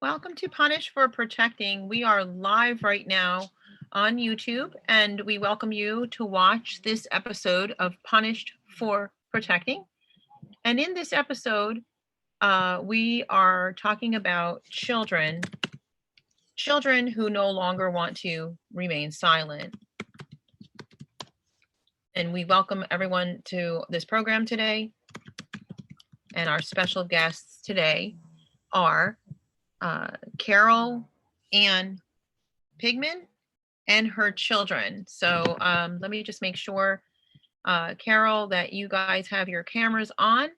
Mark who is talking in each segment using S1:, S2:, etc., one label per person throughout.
S1: Welcome to Punish for Protecting. We are live right now on YouTube, and we welcome you to watch this episode of Punished for Protecting. And in this episode, we are talking about children who no longer want to remain silent. And we welcome everyone to this program today. And our special guests today are Carol Ann Pigman and her children. So let me just make sure, Carol, that you guys have your cameras on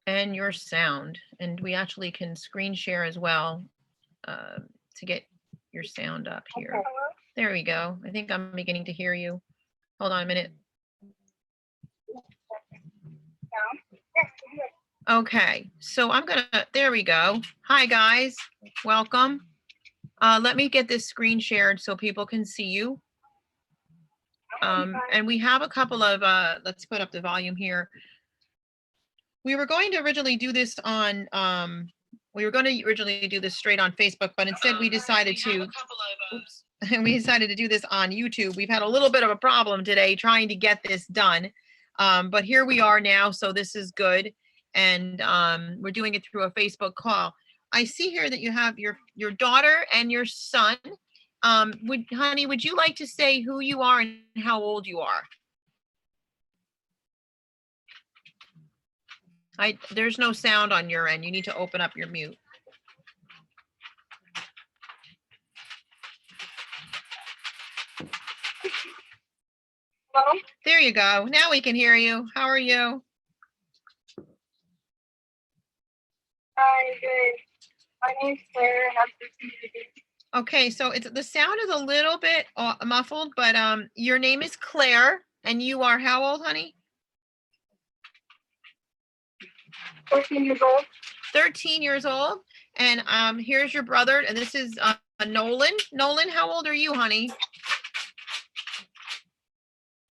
S1: and your sound. And we actually can screen share as well to get your sound up here.
S2: Okay.
S1: There we go. I think I'm beginning to hear you. Hold on a minute. Okay, so I'm gonna, there we go. Hi, guys, welcome. Let me get this screen shared so people can see you. And we have a couple of, let's put up the volume here. We were going to originally do this on, straight on Facebook, but instead we decided to, oops, we decided to do this on YouTube. We've had a little bit of a problem today trying to get this done. But here we are now, so this is good. And we're doing it through a Facebook call. I see here that you have your daughter and your son. Honey, would you like to say who you are and how old you are? There's no sound on your end. You need to open up your mute.
S2: Hello?
S1: There you go. Now we can hear you. How are you?
S2: Hi, good. My name's Claire, and I'm 15 years old.
S1: Okay, so the sound is a little bit muffled, but your name is Claire, and you are how old, honey?
S2: 13 years old.
S1: 13 years old. And here's your brother, and this is Nolan. Nolan, how old are you, honey?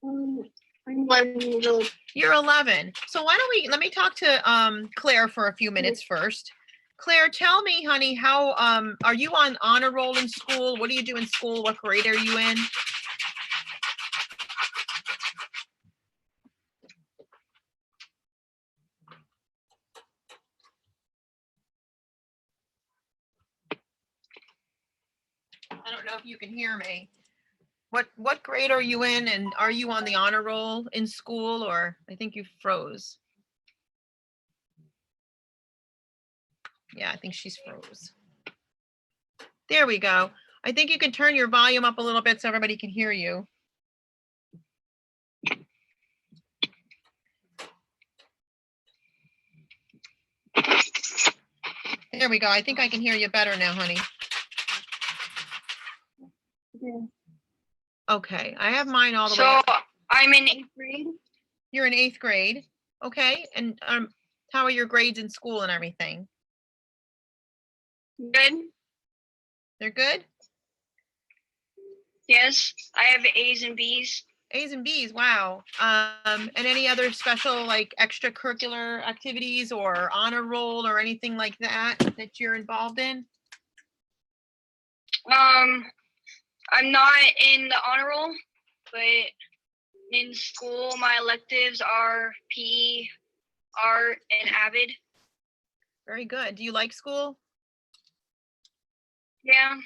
S2: I'm 11 years old.
S1: You're 11. So why don't let me talk to Claire for a few minutes first. Claire, tell me, honey, how are you on honor roll in school? What do you do in school? What grade are you in? I don't know if you can hear me. What grade are you in, and are you on the honor roll in school, or I think you froze? Yeah, I think she's froze. There we go. I think you can turn your volume up a little bit so everybody can hear you. There we go. I think I can hear you better now, honey.
S2: Yeah.
S1: Okay, I have mine all the way up.
S2: So I'm in 8th grade.
S1: You're in 8th grade. Okay, and how are your grades in school and everything?
S2: Good.
S1: They're good?
S2: Yes, I have A's and B's.
S1: A's and B's, wow. And any other special like extracurricular activities or honor roll or anything like that that you're involved in?
S2: I'm not in the honor roll, but in school my electives are PE, art, and AVID.
S1: Very good. Do you like school?
S2: Yeah.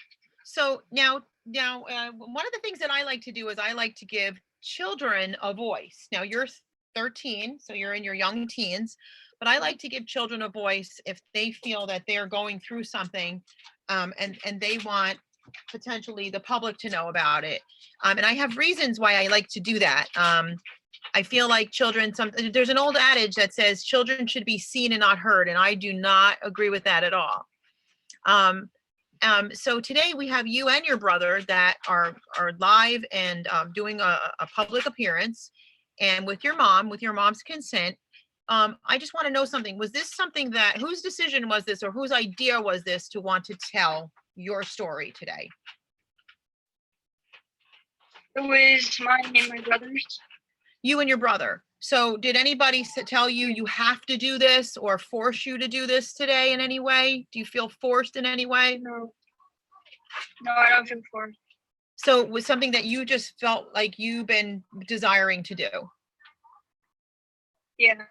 S1: So now, one of the things that I like to do is I like to give children a voice. Now you're 13, so you're in your young teens, but I like to give children a voice if they feel that they're going through something and they want potentially the public to know about it. And I have reasons why I like to do that. I feel like children, there's an old adage that says children should be seen and not heard, and I do not agree with that at all. So today we have you and your brother that are live and doing a public appearance, and with your mom's consent. I just want to know something. Was this something that, whose decision was this, or whose idea was this to want to tell your story today?
S2: It was mine and my brother's.
S1: You and your brother. So did anybody tell you you have to do this or force you to do this today in any way? Do you feel forced in any way?
S2: No. No, I don't feel forced.
S1: So it was something that you just felt like you've been desiring to do?
S2: Yeah.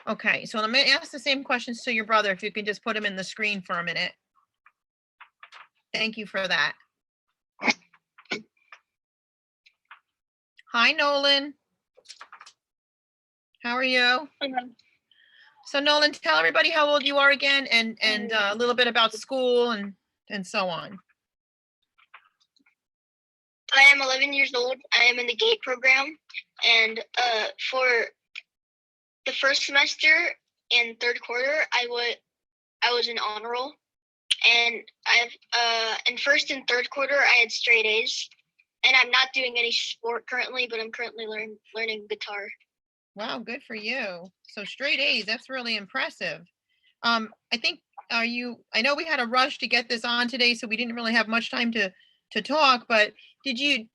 S1: Okay, so I'm going to ask the same questions to your brother, if you can just put him in the screen for a minute. Thank you for that. Hi, Nolan. How are you? So Nolan, tell everybody how old you are again and a little bit about school and so on.
S3: I am 11 years old. I am in the GATE program, and for the first semester and third quarter, I was in honor roll, and in first and third quarter I had straight A's, and I'm not doing any sport currently, but I'm currently learning guitar.
S1: Wow, good for you. So straight A's, that's really impressive. I think, I know we had a rush to get this on today, so we didn't really have much time to talk, but did you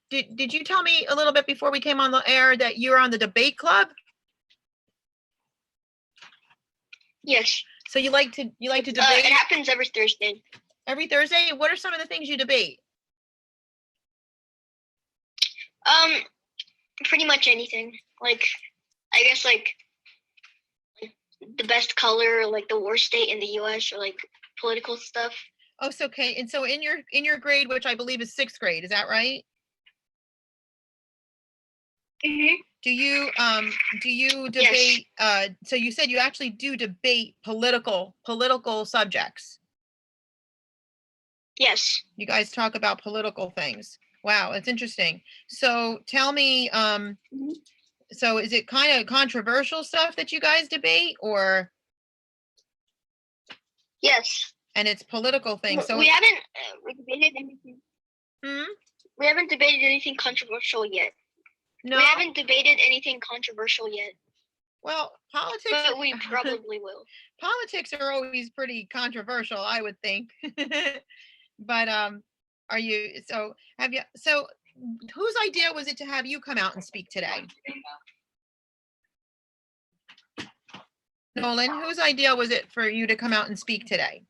S1: tell me a little bit before we came on the air that you're on the debate club?
S3: Yes.
S1: So you like to debate?
S3: It happens every Thursday.
S1: Every Thursday? What are some of the things you debate?
S3: Pretty much anything. Like, I guess like the best color, like the worst state in the U.S., or like political stuff.
S1: Oh, so okay. And so in your grade, which I believe is 6th grade, is that right?
S3: Mm-hmm.
S1: Do you debate?
S3: Yes.
S1: So you said you actually do debate political subjects.
S3: Yes.
S1: You guys talk about political things. Wow, it's interesting. So tell me, so is it kind of controversial stuff that you guys debate, or?
S3: Yes.
S1: And it's political things. So
S3: we haven't debated anything.
S1: Hmm?
S3: We haven't debated anything controversial yet.
S1: No.
S3: We haven't debated anything controversial yet.
S1: Well, politics.
S3: But we probably will.
S1: Politics are always pretty controversial, I would think. But are you? So have you? So whose idea was it to have you come out and speak today? Nolan, whose idea was it for you to come out and speak today?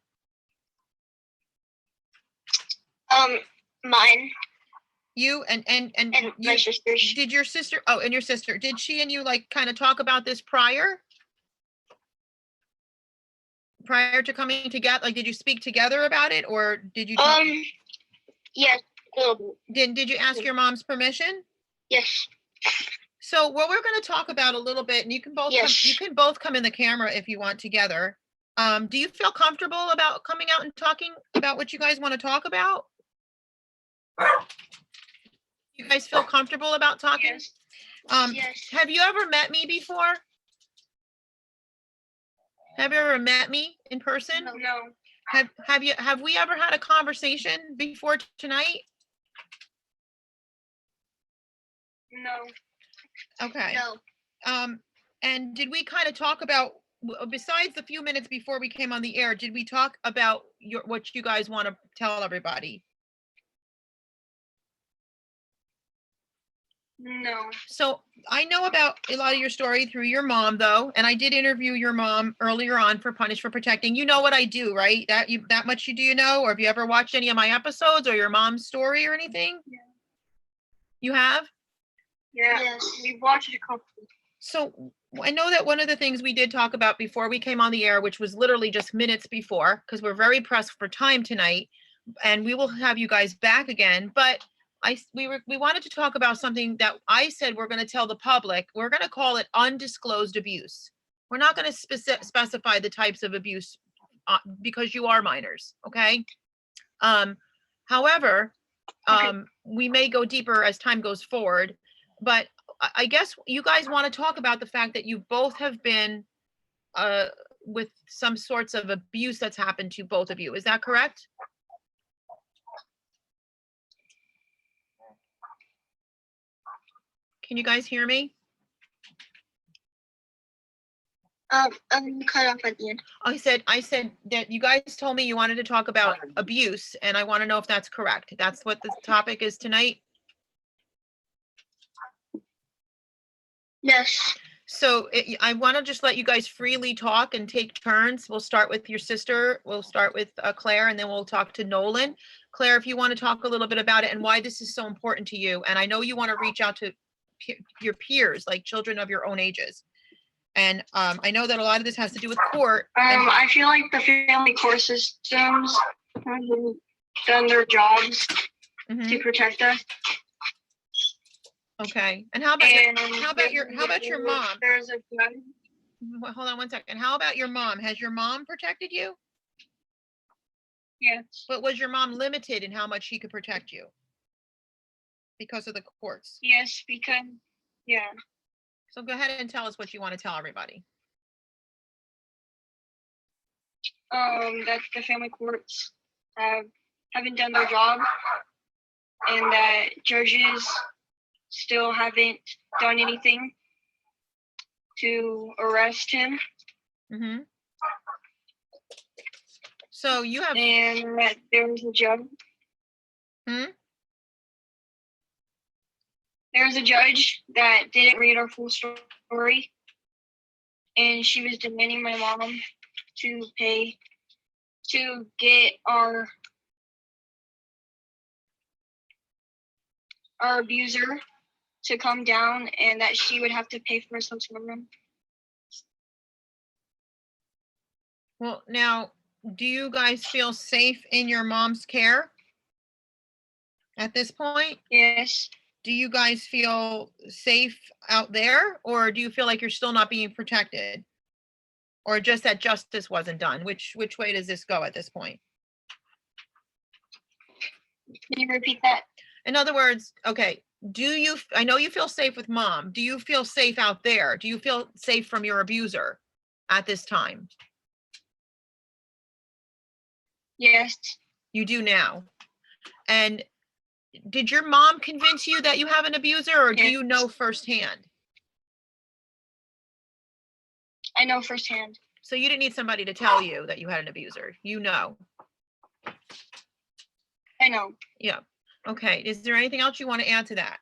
S3: Mine.
S1: You and
S3: my sisters.
S1: Did your sister? Oh, and your sister. Did she and you like kind of talk about this prior to coming together? Like, did you speak together about it, or did you?
S3: Yes.
S1: Did you ask your mom's permission?
S3: Yes.
S1: So what we're going to talk about a little bit, and you can both come in the camera if you want together. Do you feel comfortable about coming out and talking about what you guys want to talk about? You guys feel comfortable about talking?
S3: Yes. Yes.
S1: Have you ever met me before? Have you ever met me in person?
S2: No.
S1: Have we ever had a conversation before tonight?
S2: No.
S1: Okay.
S3: No.
S1: And did we kind of talk about, besides the few minutes before we came on the air, did we talk about what you guys want to tell everybody?
S2: No.
S1: So I know about a lot of your story through your mom, though, and I did interview your mom earlier on for Punish for Protecting. You know what I do, right? That much do you know? Or have you ever watched any of my episodes or your mom's story or anything?
S2: Yeah.
S1: You have?
S2: Yeah.
S3: Yes.
S2: We watched a couple.
S1: So I know that one of the things we did talk about before we came on the air, which was literally just minutes before, because we're very pressed for time tonight, and we will have you guys back again, but we wanted to talk about something that I said we're going to tell the public. We're going to call it undisclosed abuse. We're not going to specify the types of abuse because you are minors, okay? However, we may go deeper as time goes forward, but I guess you guys want to talk about the fact that you both have been with some sorts of abuse that's happened to both of you. Is that correct? Can you guys hear me?
S3: You cut off at the end.
S1: I said that you guys told me you wanted to talk about abuse, and I want to know if that's correct. That's what the topic is tonight?
S3: Yes.
S1: So I want to just let you guys freely talk and take turns. We'll start with your sister. We'll start with Claire, and then we'll talk to Nolan. Claire, if you want to talk a little bit about it and why this is so important to you. And I know you want to reach out to your peers, like children of your own ages. And I know that a lot of this has to do with court.
S2: I feel like the family court systems haven't done their jobs
S1: Mhm.
S2: to protect us.
S1: Okay. And how about your mom?
S2: There's a judge.
S1: Hold on one second. How about your mom? Has your mom protected you?
S2: Yes.
S1: But was your mom limited in how much she could protect you? Because of the courts.
S2: Yes, because yeah.
S1: So go ahead and tell us what you want to tell everybody.
S2: That the family courts haven't done their job, and that judges still haven't done anything to arrest him,
S1: Mm-hmm. So you have.
S2: and that there was a judge.
S1: Hmm?
S2: There's a judge that didn't read our full story, and she was demanding my mom to pay to get our abuser to come down, and that she would have to pay for some children.
S1: Well, now, do you guys feel safe in your mom's care at this point?
S2: Yes.
S1: Do you guys feel safe out there, or do you feel like you're still not being protected? Or just that justice wasn't done? Which way does this go at this point?
S2: Can you repeat that?
S1: In other words, okay, I know you feel safe with mom. Do you feel safe out there? Do you feel safe from your abuser at this time?
S2: Yes.
S1: You do now. And did your mom convince you that you have an abuser, or do
S2: Yes.
S1: you know firsthand?
S2: I know firsthand.
S1: So you didn't need somebody to tell you that you had an abuser. You know.
S2: I know.
S1: Yeah. Okay. Is there anything else you want to add to that?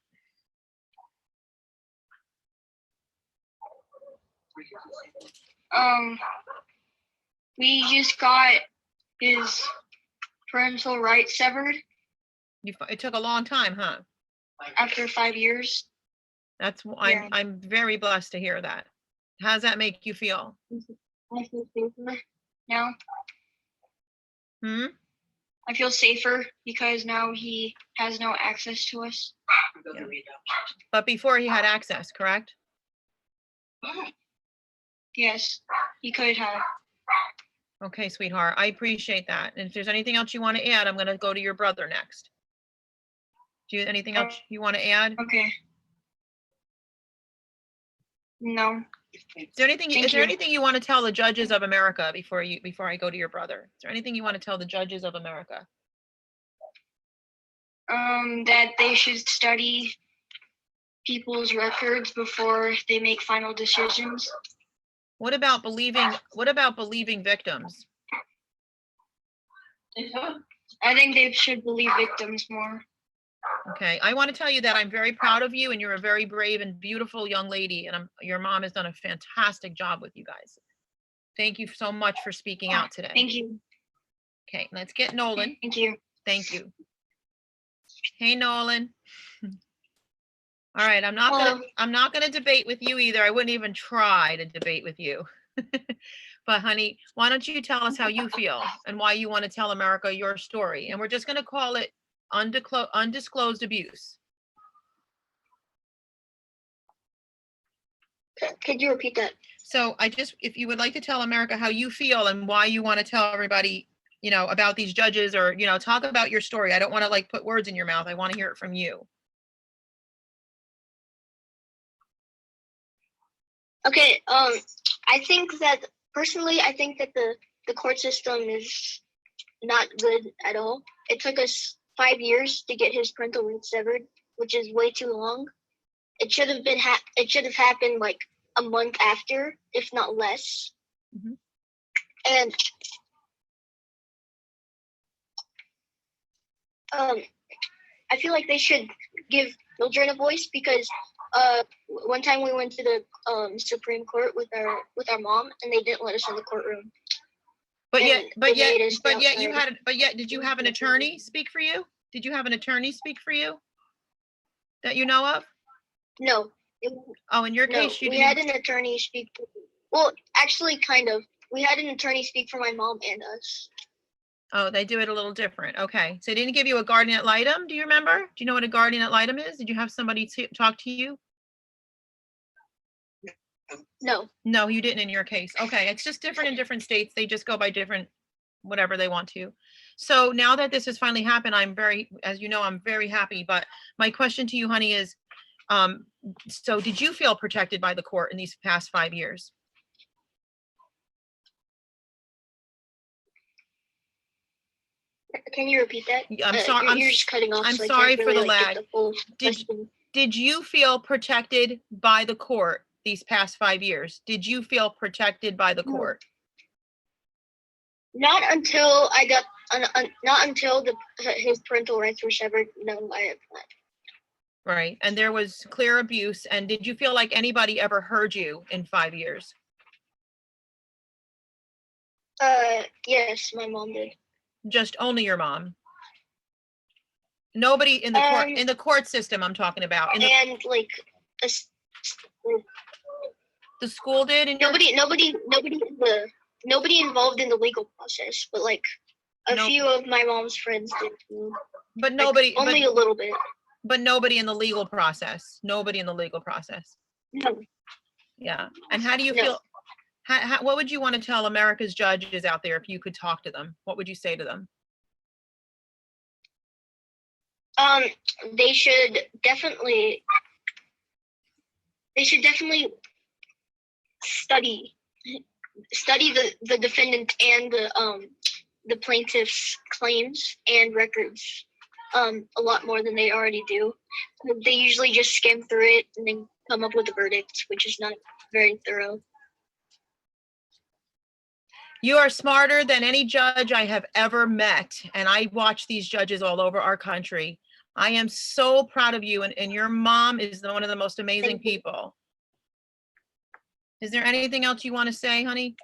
S2: We just got his parental rights severed
S1: It took a long time, huh?
S2: after 5 years. Yeah.
S1: I'm very blessed to hear that. How does that make you feel?
S2: I feel safer now.
S1: Hmm?
S2: I feel safer because now he has no access to us.
S1: Yeah. But before he had access, correct?
S2: Yes, he could have.
S1: Okay, sweetheart. I appreciate that. And if there's anything else you want to add, I'm going to go to your brother next. Do you anything else you want to add?
S2: Okay. No.
S1: Is there anything you want to tell the judges of America before I go to your brother? Is there anything you want to tell the judges of America?
S2: That they should study people's records before they make final decisions.
S1: What about believing victims?
S2: I think they should believe victims more.
S1: Okay, I want to tell you that I'm very proud of you, and you're a very brave and beautiful young lady, and your mom has done a fantastic job with you guys. Thank you so much for speaking out today.
S2: Thank you.
S1: Okay, let's get Nolan.
S2: Thank you.
S1: Thank you. Hey, Nolan. All right, I'm not gonna debate with you either. I wouldn't even try to debate with you. But honey, why don't you tell us how you feel and why you want to tell America your story? And we're just gonna call it undisclosed abuse.
S3: Could you repeat that?
S1: So if you would like to tell America how you feel and why you want to tell everybody, about these judges, or, talk about your story. I don't want to like put words in your mouth. I want to hear it from you.
S3: Okay, I think that the court system is not good at all. It took us 5 years to get his parental rights severed, which is way too long. It should have happened like a month after, if not less.
S1: Mhm.
S3: And I feel like they should give children a voice, because One time we went to the Supreme Court with our mom, and they didn't let us in the courtroom.
S1: But
S3: And
S1: yet,
S3: they made us
S1: but yet you
S3: outside.
S1: did you have an attorney speak for you? Did you have an attorney speak for you? That you know of?
S3: No,
S1: Oh, in your
S3: no,
S1: case, you
S3: we
S1: didn't.
S3: had an attorney speak. Well, actually, kind of. We had an attorney speak for my mom and us.
S1: Oh, they do it a little different. Okay. So they didn't give you a guardian ad litem, do you remember? Do you know what a guardian ad litem is? Did you have somebody talk to you?
S3: No.
S1: No, you didn't in your case. Okay, it's just different in different states. They just go by different, whatever they want to. So now that this has finally happened, as you know, I'm very happy. But my question to you, honey, is, so did you feel protected by the court in these past 5 years?
S3: Can you repeat that?
S1: Yeah, I'm sorry.
S3: You're just cutting off.
S1: I'm
S3: so I
S1: sorry
S3: can't
S1: for the
S3: really, like,
S1: lag.
S3: get the full
S1: Did
S3: question.
S1: Did you feel protected by the court these past 5 years? Did you feel protected by the
S3: No.
S1: court?
S3: Not until I got, not until his parental rights were severed. No, I have not.
S1: Right, and there was clear abuse. And did you feel like anybody ever heard you in 5 years?
S3: Yes, my mom did.
S1: Just only your mom? Nobody in the court,
S3: Um,
S1: in the court system I'm talking about, in
S3: And like, a s-
S1: the school did? In your,
S3: nobody involved in the legal process, but like a
S1: No.
S3: few of my mom's friends did too.
S1: but
S3: Like,
S1: nobody,
S3: only a little bit.
S1: but nobody in the legal process? Nobody in the legal process?
S3: No.
S1: Yeah, and how do you
S3: No.
S1: feel? What would you want to tell America's judges out there if you could talk to them? What would you say to them?
S3: They should definitely study the defendant and the plaintiff's claims and records a lot more than they already do. They usually just skim through it and then come up with a verdict, which is not very thorough.
S1: You are smarter than any judge I have ever met, and I watch these judges all over our country. I am so proud of you, and your mom is one of the most amazing
S3: Thank you.
S1: people. Is there anything else you want to say, honey?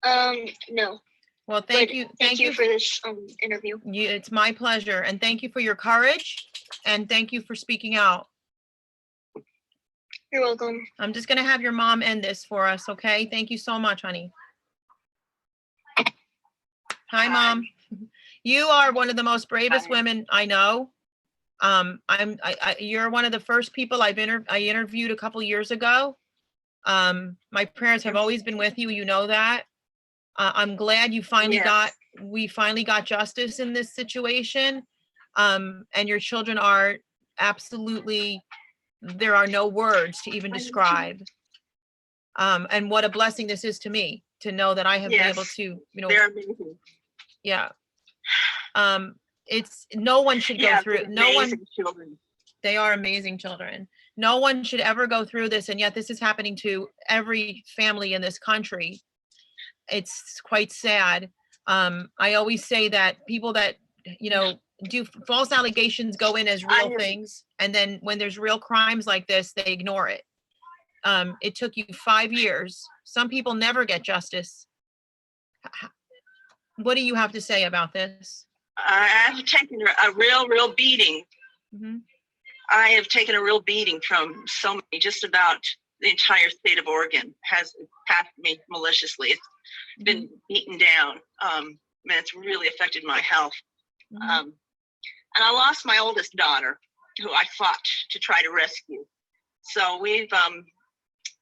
S3: No.
S1: Well, thank
S3: But
S1: you.
S3: Thank you for this interview.
S1: It's my pleasure, and thank you for your courage, and thank you for speaking out.
S3: You're welcome.
S1: I'm just gonna have your mom end this for us, okay? Thank you so much, honey. Hi, Mom. You are one of the most bravest
S4: Hi.
S1: women I know. You're one of the first people I interviewed a couple years ago. My prayers have always been with you. You know that. I'm glad you finally we finally got justice in this situation. And your children are absolutely, there are no words to even describe. And what a blessing this is to me, to know that I have been able
S4: Yes.
S1: to, you know,
S4: They're amazing.
S1: yeah. It's, no one should go
S4: Yeah,
S1: through,
S4: they're
S1: no one,
S4: amazing children.
S1: they are amazing children. No one should ever go through this, and yet this is happening to every family in this country. It's quite sad. I always say that people that, you know, do false allegations go in as real things, and then when there's real crimes like this, they ignore it. It took you 5 years. Some people never get justice. What do you have to say about this?
S4: I've taken a real beating.
S1: Mhm.
S4: I have taken a real beating from so many, just about the entire state of Oregon has attacked me maliciously. It's been beaten down. And it's really affected my health.
S1: Mhm.
S4: And I lost my oldest daughter, who I fought to try to rescue. So we've,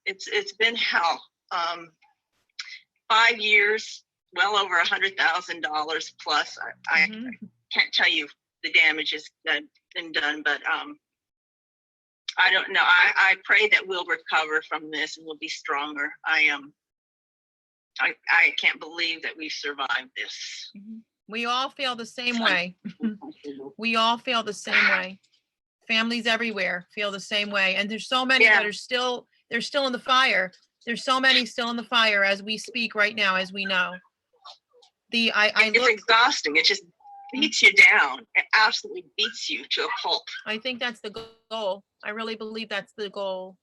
S4: it's been hell. 5 years, well over $100,000 plus. I
S1: Mhm.
S4: can't tell you the damages that have been done, but I don't know. I pray that we'll recover from this and we'll be stronger. I can't believe that we've survived this.
S1: We all feel the same way. We all feel the same way. Families everywhere feel the same way. And there's so many that are still, they're still in the fire. There's so many still in the fire as we speak right now, as we know.
S4: It's exhausting. It's just beats you down. It absolutely beats you to a pulp.
S1: I think that's the goal. I really believe that's the goal.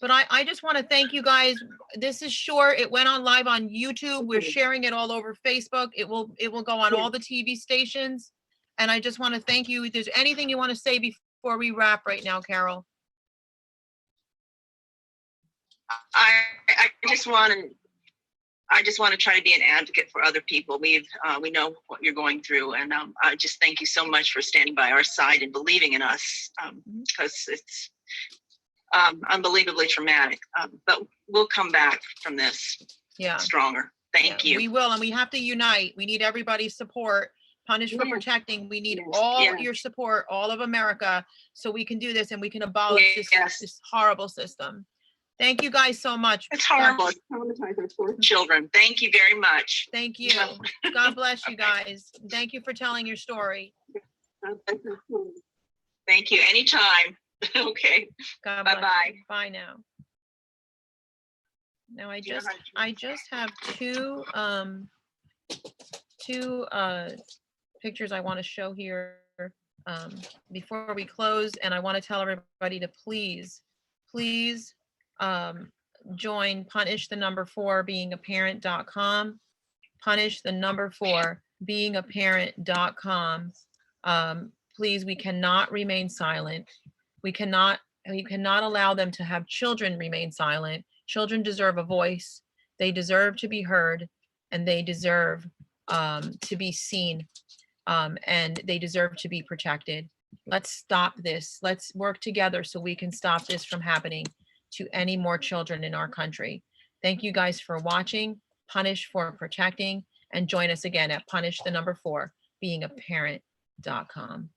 S1: But I just want to thank you guys. This is short. It went on live on YouTube. We're sharing it all over Facebook. It will go on all the TV stations. And I just want to thank you. If there's anything you want to say before we wrap right now, Carol?
S4: I just want to try to be an advocate for other people. We know what you're going through, and I just thank you so much for standing by our side and believing in us, because it's unbelievably traumatic. But we'll come back from this stronger. Thank you.
S1: We will, and we have to unite. We need everybody's support. Punish for Protecting. We need all your support, all of America, so we can do this and we can abolish this horrible system. Thank you guys so much.
S4: It's horrible. It's traumatizing for children. Thank you very much.
S1: Thank you. God bless you guys. Thank you for telling your story.
S4: Thank you. Anytime. Okay.
S1: God bless
S4: Bye-bye.
S1: you. Bye now. Now I just have two pictures I want to show here before we close, and I want to tell everybody to please join punish4beingaparent.com. punish4beingaparent.com. Please, we cannot remain silent. We cannot allow them to have children remain silent. Children deserve a voice. They deserve to be heard, and they deserve to be seen, and they deserve to be protected. Let's stop this. Let's work together so we can stop this from happening to any more children in our country. Thank you guys for watching Punish for Protecting, and join us again at punish4beingaparent.com.